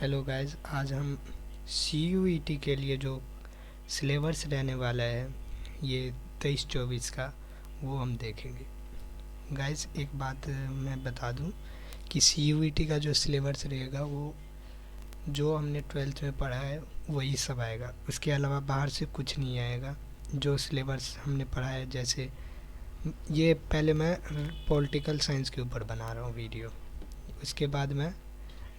Hello guys, आज हम CUET के लिए जो सिलेबस रहने वाला है ये 23-24 का, वो हम देखेंगे। गाइस एक बात मैं बता दूं कि CUET का जो सिलेबस रहेगा वो जो हमने 12th में पढ़ा है वही सब आएगा। उसके अलावा बाहर से कुछ नहीं आएगा। जो सिलेबस हमने पढ़ा है, जैसे ये पहले मैं पॉलिटिकल साइंस के ऊपर बना रहा हूँ वीडियो, उसके बाद मैं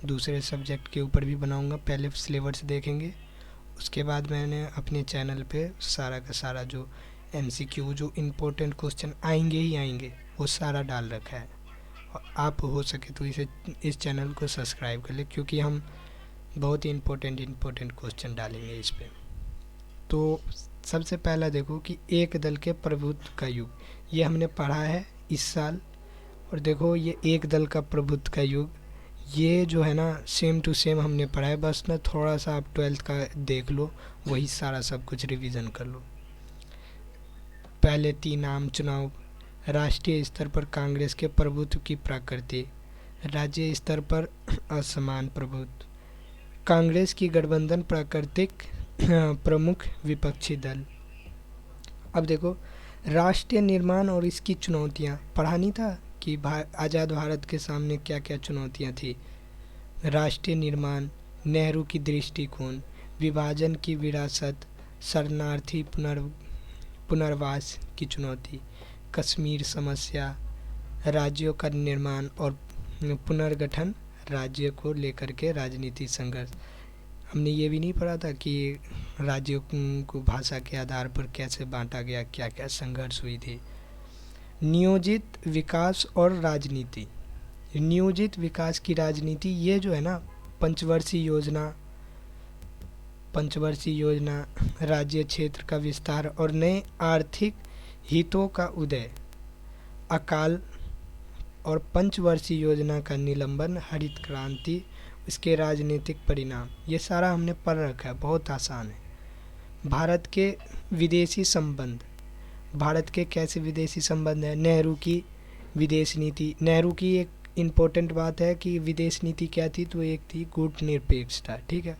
दूसरे सब्जेक्ट के ऊपर भी बनाऊंगा। पहले सिलेबस देखेंगे, उसके बाद मैंने अपने चैनल पे सारा का सारा जो MCQ, जो इम्पोर्टेंट क्वेश्चन आएंगे ही आएंगे, वो सारा डाल रखा है। और आप हो सके तो इस चैनल को सब्सक्राइब कर ले, क्योंकि हम बहुत ही इम्पोर्टेंट क्वेश्चन डालेंगे इस पे। तो सबसे पहला देखो कि एक दल के प्रभुत्व का युग, ये हमने पढ़ा है इस साल। और देखो ये एक दल का प्रभुत्व का युग, ये जो है ना सेम टू सेम हमने पढ़ा है, बस ना थोड़ा सा आप 12th का देख लो, वही सारा सब कुछ रिवीजन कर लो। पहले 3 आम चुनाव, राष्ट्रीय स्तर पर कांग्रेस के प्रभुत्व की प्रकृति, राज्य स्तर पर असमान प्रभुत्व, कांग्रेस की गठबंधन प्राकृतिक प्रमुख विपक्षी दल। अब देखो राष्ट्रीय निर्माण और इसकी चुनौतियाँ, पढ़ा नहीं था कि आज़ाद भारत के सामने क्या क्या चुनौतियाँ थी। राष्ट्रीय निर्माण, नेहरू की दृष्टिकोण, विभाजन की विरासत, शरणार्थी पुनर्वास की चुनौती, कश्मीर समस्या, राज्यों का निर्माण और पुनर्गठन, राज्य को लेकर के राजनीतिक संघर्ष। हमने ये भी नहीं पढ़ा था कि राज्यों को भाषा के आधार पर कैसे बांटा गया, क्या क्या संघर्ष हुई थी। नियोजित विकास और राजनीति, नियोजित विकास की राजनीति, ये जो है ना पंचवर्षीय योजना, राज्य क्षेत्र का विस्तार और नए आर्थिक हितों का उदय, अकाल और पंचवर्षीय योजना का निलंबन, हरित क्रांति, इसके राजनीतिक परिणाम, ये सारा हमने पढ़ रखा है, बहुत आसान है। भारत के विदेशी संबंध, भारत के कैसे विदेशी संबंध है, नेहरू की विदेश नीति। नेहरू की एक इम्पोर्टेंट बात है कि विदेश नीति क्या थी, तो एक थी कूटनिरपेक्षता, ठीक है,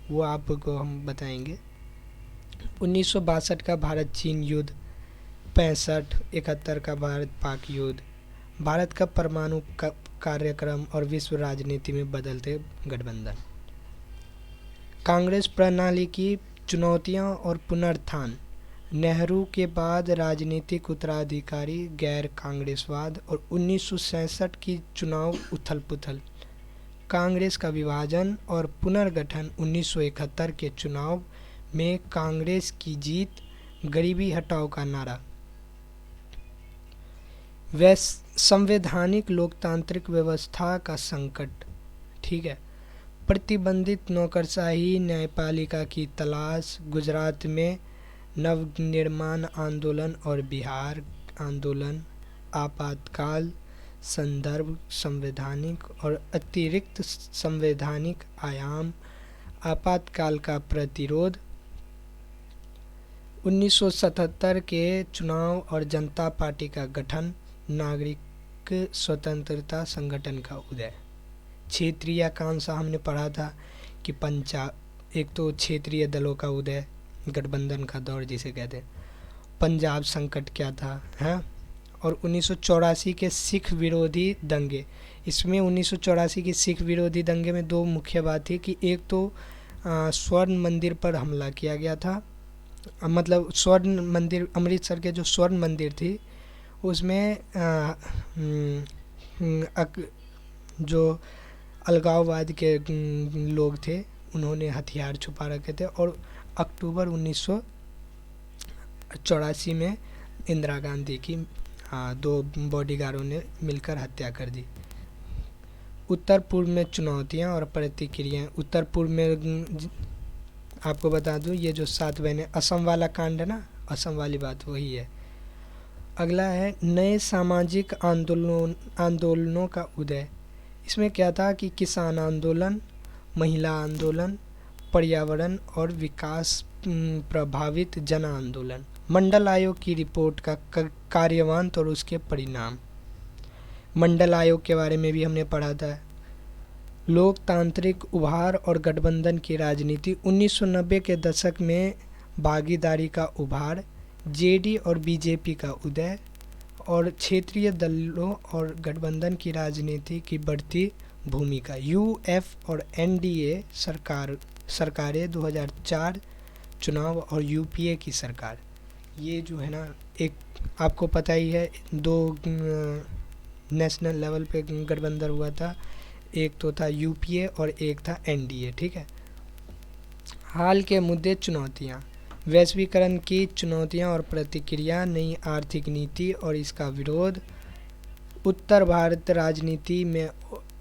वो आपको हम बताएंगे। 1962 का भारत चीन युद्ध, 65-71 का भारत पाक युद्ध, भारत का परमाणु कार्यक्रम और विश्व राजनीति में बदलते गठबंधन, कांग्रेस प्रणाली की चुनौतियां और पुनरुत्थान, नेहरू के बाद राजनीतिक उत्तराधिकारी, गैर कांग्रेसवाद और 1967 की चुनाव उथल पुथल, कांग्रेस का विभाजन और पुनर्गठन, 1971 के चुनाव में कांग्रेस की जीत, गरीबी हटाओ का नारा, संवैधानिक लोकतांत्रिक व्यवस्था का संकट, ठीक है, प्रतिबंधित नौकरशाही न्यायपालिका की तलाश, गुजरात में नवनिर्माण आंदोलन और बिहार आंदोलन, आपातकाल, संदर्भ, संवैधानिक और अतिरिक्त संवैधानिक आयाम, आपातकाल का प्रतिरोध, 1977 के चुनाव और जनता पार्टी का गठन, नागरिक स्वतंत्रता संगठन का उदय, क्षेत्रीय आकांक्षा हमने पढ़ा था कि एक तो क्षेत्रीय दलों का उदय, गठबंधन का दौर जिसे कहते हैं, पंजाब संकट क्या था, हैं, और 1984 के सिख विरोधी दंगे। इसमें 1984 के सिख विरोधी दंगे में दो मुख्य बात थी कि एक तो स्वर्ण मंदिर पर हमला किया गया था, मतलब स्वर्ण मंदिर, अमृतसर के जो स्वर्ण मंदिर थी उसमें जो अलगाववाद के लोग थे उन्होंने हथियार छुपा रखे थे, और अक्टूबर 1984 में इंदिरा गांधी की 2 बॉडीगार्डों ने मिलकर हत्या कर दी। उत्तर पूर्व में चुनौतियां और प्रतिक्रियाएं, उत्तर पूर्व में आपको बता दूं ये जो 7 बहनें, असम वाला कांड है ना, असम वाली बात वही है। अगला है नए सामाजिक आंदोलनों का उदय। इसमें क्या था कि किसान आंदोलन, महिला आंदोलन, पर्यावरण और विकास प्रभावित जन आंदोलन, मंडल आयोग की रिपोर्ट का कार्यान्वयन और उसके परिणाम, मंडल आयोग के बारे में भी हमने पढ़ा था। लोकतांत्रिक उभार और गठबंधन की राजनीति। 1990 के दशक में भागीदारी का उभार, जेडी और बीजेपी का उदय और क्षेत्रीय दलों और गठबंधन की राजनीति की बढ़ती भूमिका। यूएफ और एनडीए सरकारें 2004 चुनाव और यूपीए की सरकार। ये जो है ना, एक आपको पता ही है, दो नेशनल लेवल पे गठबंधन हुआ था, एक तो था यूपीए और एक था एनडीए। ठीक है। हाल के मुद्दे, चुनौतियाँ, वैश्वीकरण की चुनौतियाँ और प्रतिक्रिया, नई आर्थिक नीति और इसका विरोध, उत्तर भारत राजनीति में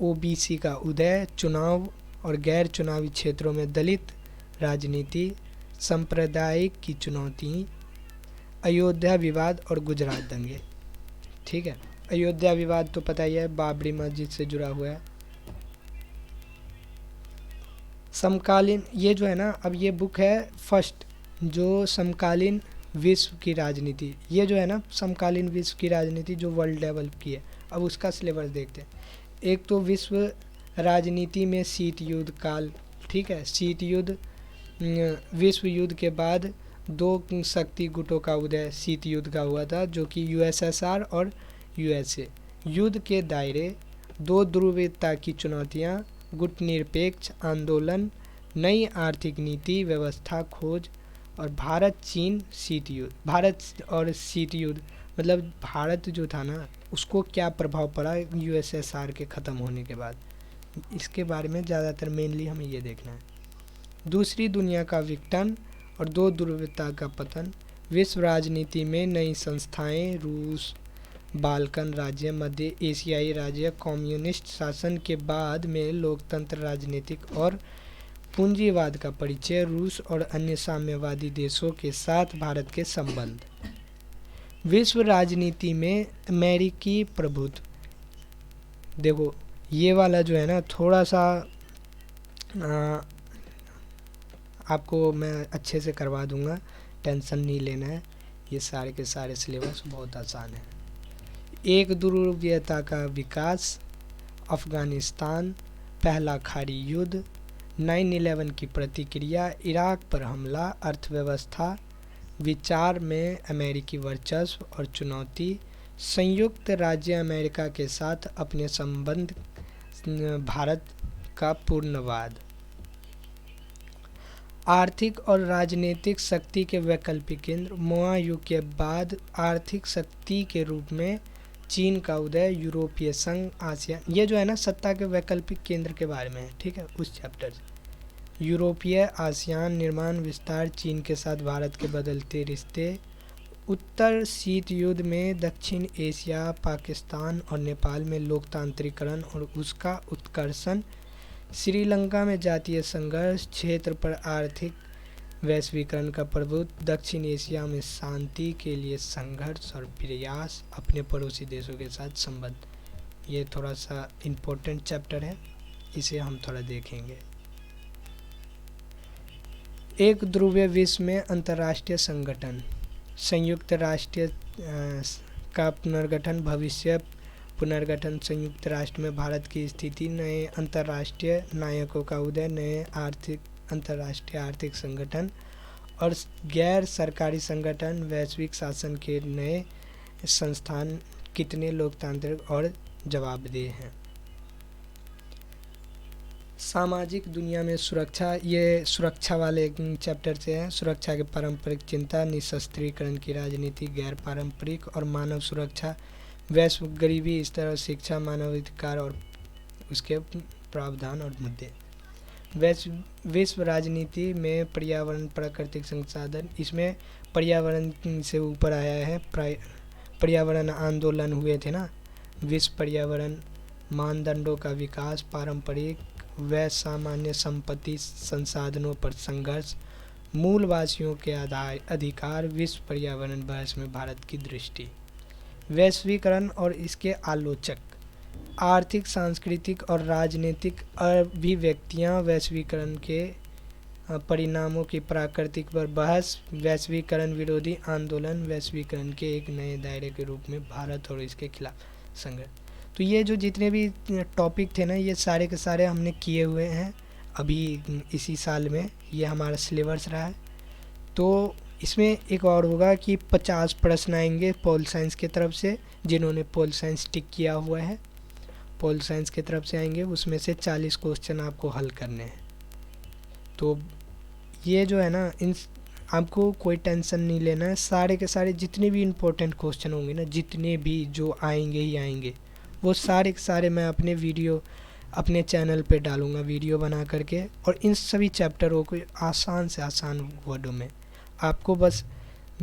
ओबीसी का उदय, चुनाव और गैर चुनावी क्षेत्रों में दलित राजनीति, सांप्रदायिक की चुनौती, अयोध्या विवाद और गुजरात दंगे। ठीक है। अयोध्या विवाद तो पता ही है, बाबरी मस्जिद से जुड़ा हुआ है। समकालीन, ये जो है ना, अब ये बुक है फर्स्ट, जो समकालीन विश्व की राजनीति, ये जो है ना समकालीन विश्व की राजनीति जो वर्ल्ड लेवल की है। अब उसका सिलेबस देखते हैं। एक तो विश्व राजनीति में शीत युद्ध काल। ठीक है। शीत युद्ध, विश्व युद्ध के बाद दो शक्ति गुटों का उदय शीत युद्ध का हुआ था, जो कि यूएसएसआर और यूएसए। युद्ध के दायरे, दो ध्रुवीयता की चुनौतियाँ, गुटनिरपेक्ष आंदोलन, नई आर्थिक नीति व्यवस्था खोज और भारत चीन शीत युद्ध। भारत और शीत युद्ध मतलब भारत जो था ना, उसको क्या प्रभाव पड़ा यूएसएसआर के ख़त्म होने के बाद, इसके बारे में ज़्यादातर मेनली हमें ये देखना है। दूसरी दुनिया का विघटन और दो ध्रुवीयता का पतन, विश्व राजनीति में नई संस्थाएं, रूस, बाल्कन राज्य, मध्य एशियाई राज्य, कम्युनिस्ट शासन के बाद में लोकतंत्र, राजनीतिक और पूंजीवाद का परिचय, रूस और अन्य साम्यवादी देशों के साथ भारत के संबंध। विश्व राजनीति में अमेरिकी प्रभुत्व। देखो ये वाला जो है ना, थोड़ा सा आपको मैं अच्छे से करवा दूंगा, टेंशन नहीं लेना है। ये सारे के सारे सिलेबस बहुत आसान है। एक ध्रुवीयता का विकास, अफगानिस्तान, पहला खाड़ी युद्ध, 9/11 की प्रतिक्रिया, इराक पर हमला, अर्थव्यवस्था, विचार में अमेरिकी वर्चस्व और चुनौती, संयुक्त राज्य अमेरिका के साथ अपने संबंध, भारत का पूर्णवाद, आर्थिक और राजनीतिक शक्ति के वैकल्पिक केंद्र, मोआ युग के बाद आर्थिक शक्ति के रूप में चीन का उदय, यूरोपीय संघ, आसियान। ये जो है ना सत्ता के वैकल्पिक केंद्र के बारे में है। ठीक है। उस चैप्टर से यूरोपीय आसियान निर्माण विस्तार, चीन के साथ भारत के बदलते रिश्ते, उत्तर शीत युद्ध में दक्षिण एशिया, पाकिस्तान और नेपाल में लोकतांत्रिकरण और उसका उत्कर्षण, श्रीलंका में जातीय संघर्ष, क्षेत्र पर आर्थिक वैश्वीकरण का प्रभुत्व, दक्षिण एशिया में शांति के लिए संघर्ष और प्रयास, अपने पड़ोसी देशों के साथ संबंध। ये थोड़ा सा इम्पोर्टेंट चैप्टर है, इसे हम थोड़ा देखेंगे। एक ध्रुवीय विश्व में अंतर्राष्ट्रीय संगठन, संयुक्त राष्ट्र का पुनर्गठन, भविष्य पुनर्गठन, संयुक्त राष्ट्र में भारत की स्थिति, नए अंतर्राष्ट्रीय नायकों का उदय, नए अंतर्राष्ट्रीय आर्थिक संगठन और गैर सरकारी संगठन, वैश्विक शासन के नए संस्थान कितने लोकतांत्रिक और जवाबदेह हैं। सामाजिक दुनिया में सुरक्षा, ये सुरक्षा वाले चैप्टर से है। सुरक्षा के पारंपरिक चिंता, निशस्त्रीकरण की राजनीति, गैर पारंपरिक और मानव सुरक्षा, वैश्व गरीबी स्तर और शिक्षा, मानवाधिकार और उसके प्रावधान और मुद्दे। विश्व राजनीति में पर्यावरण, प्राकृतिक संसाधन, इसमें पर्यावरण से ऊपर आया है। पर्यावरण आंदोलन हुए थे ना, विश्व पर्यावरण मानदंडों का विकास, पारंपरिक व सामान्य संपत्ति संसाधनों पर संघर्ष, मूलवासियों के अधिकार, विश्व पर्यावरण बहस में भारत की दृष्टि, वैश्वीकरण और इसके आलोचक, आर्थिक, सांस्कृतिक और राजनीतिक अभिव्यक्तियाँ, वैश्वीकरण के परिणामों की प्राकृतिक पर बहस, वैश्वीकरण विरोधी आंदोलन, वैश्वीकरण के एक नए दायरे के रूप में भारत और इसके खिलाफ संघर्ष। तो ये जो जितने भी टॉपिक थे ना, ये सारे के सारे हमने किए हुए हैं अभी इसी साल में। ये हमारा सिलेबस रहा है। तो इसमें एक और होगा कि 50 प्रश्न आएंगे पोल साइंस की तरफ से, जिन्होंने पोल साइंस टिक किया हुआ है पोल साइंस की तरफ से आएंगे, उसमें से 40 क्वेश्चन आपको हल करने हैं। तो ये जो है ना, इन आपको कोई टेंशन नहीं लेना है। सारे के सारे जितने भी इम्पोर्टेंट क्वेश्चन होंगे ना, जितने भी जो आएंगे ही आएंगे, वो सारे के सारे मैं अपने वीडियो अपने चैनल पे डालूँगा वीडियो बना करके। और इन सभी चैप्टरों को आसान से आसान वर्डों में आपको बस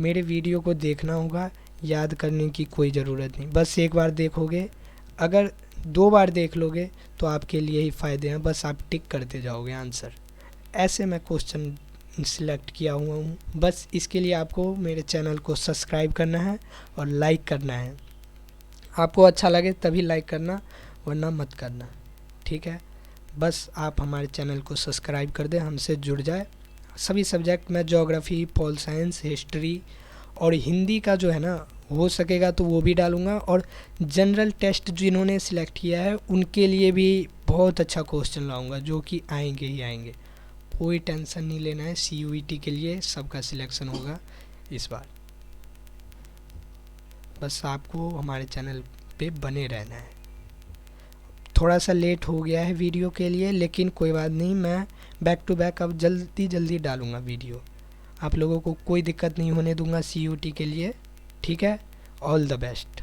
मेरे वीडियो को देखना होगा, याद करने की कोई ज़रूरत नहीं। बस एक बार देखोगे, अगर 2 बार देख लोगे तो आपके लिए ही फ़ायदे हैं। बस आप टिक करते जाओगे आंसर। ऐसे मैं क्वेश्चन सिलेक्ट किया हुआ हूँ। बस इसके लिए आपको मेरे चैनल को सब्सक्राइब करना है और लाइक करना है। आपको अच्छा लगे तभी लाइक करना, वरना मत करना, ठीक है। बस आप हमारे चैनल को सब्सक्राइब कर दें, हमसे जुड़ जाए। सभी सब्जेक्ट में ज्योग्राफी, पोल साइंस, हिस्ट्री और हिंदी का जो है ना, हो सकेगा तो वो भी डालूँगा। और जनरल टेस्ट जिन्होंने सिलेक्ट किया है उनके लिए भी बहुत अच्छा क्वेश्चन लाऊंगा, जो कि आएंगे ही आएंगे। कोई टेंशन नहीं लेना है। CUET के लिए सबका सिलेक्शन होगा इस बार। बस आपको हमारे चैनल पे बने रहना है। थोड़ा सा लेट हो गया है वीडियो के लिए, लेकिन कोई बात नहीं, मैं बैक टू बैक अब जल्दी जल्दी डालूँगा वीडियो। आप लोगों को कोई दिक्कत नहीं होने दूंगा CUET के लिए, ठीक है। All the best.